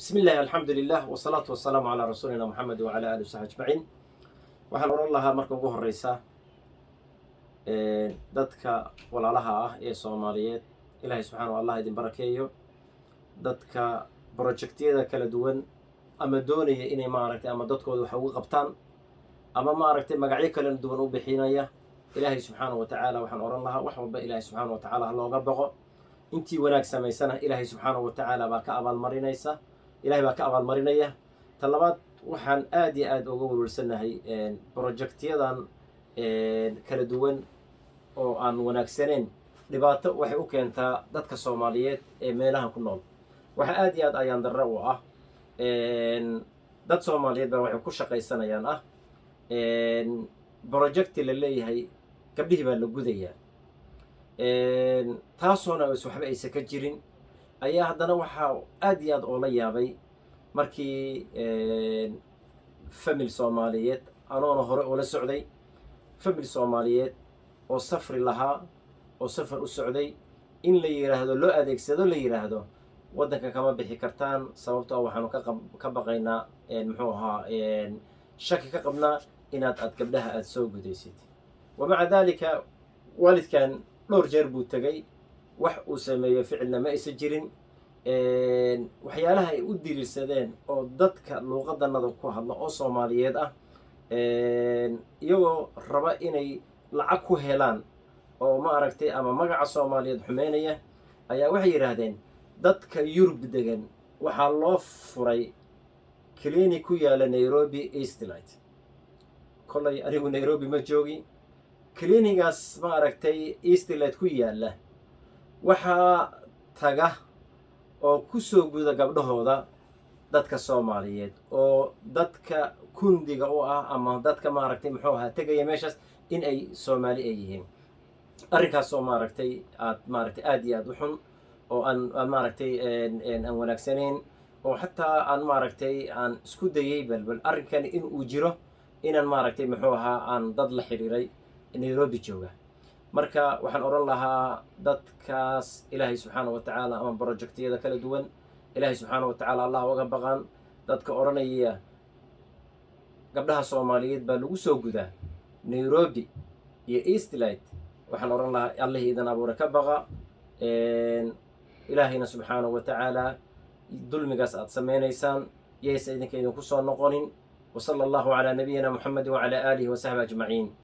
بسم الله الحمد لله والصلاة والسلام على رسولنا محمد وعلى آله وصحبه أجمعين. waxaan oran lahaa marka ugu horeysa dadka walaalaha ah ee Soomaaliyeed Ilaahay subxaanahu wa ta'ala idin barakeeyo. dadka projectiyada kala duwan ama doonaya inay ama dadkooda wax uga qabtaan ama magacyo kala duwan u bixinaya Ilaahay subxaanahu wa ta'ala waxaan oran lahaa wax walba Ilaahay subxaanahu wa ta'ala looga baqo. intii wanaag samaysana Ilaahay subxaanahu wa ta'ala baa ka abaalmarinaysa. Ilaahay baa ka abaalmarinaya. talabaad waxaan aad iyo aad uga walwalsanahay projectyadan kala duwan oo aan wanaagsaneyn dhibaato waxay u keentaa dadka Soomaaliyeed ee meelaha ku nool. waxa aad iyo aad ayaan darro u ah dad Soomaaliyeed baa waxay ku shaqaysanayaan project la leeyahay gabdhihii baa la gudayaa taasoona waxba aysan ka jirin ayaa haddana waxaa aad iyo aad oo la yaabay markii famil Soomaaliyeed anoona hore ula socday famil Soomaaliyeed oo safri lahaa oo safar u socday in la yiraahdo loo adeegsado la yiraahdo waddanka kama bixi kartaan sababtoo ah waxaanu ka baqaynaa shaki ka qabnaa inaad gabdhaha aad soo gudaysid. wamaca daalika waalidkan dhowr jeer buu tegay wax uu sameeyo ficilna ma aysan jirin. waxyaalaha ay u diriirsadeen oo dadka luuqadanada ku hadla oo Soomaaliyeed ah iyagoo raba inay lacag ku helaan oo ama magaca Soomaaliyeed xumeynaya ayaa waxay yiraahdeen dadka Yurub degan waxaa loo furay clinic ku yaala Nairobi Eastlight. kolay anigu Nairobi ma joogi. clinigaas Eastlight ku yaala waxaa taga oo ku soo guda gabdhahooda dadka Soomaaliyeed oo dadka kundiga u ah ama dadka tagaya meeshaas in ay Soomaali ay yihiin. arrinkaas oo aad iyo aad u xun oo aan wanaagsaneyn oo xataa aan isku dayay bal arrinkan in uu jiro inaan aan dad la xiriiray Nairobi jooga. marka waxaan oran lahaa dadkaas Ilaahay subxaanahu wa ta'ala ama projectiyada kala duwan Ilaahay subxaanahu wa ta'ala Allah uga baqaan. dadka oranaya gabdhaha Soomaaliyeed baa lagu soo gudaa Nairobi iyo Eastlight waxaan oran lahaa Allah idan abuura ka baqa Ilaahayna subxaanahu wa ta'ala dulmigaas aad sameynaysaan yeesa idinka idinku soo noqonin. وصلى الله على نبينا محمد وعلى آله وصحبه أجمعين.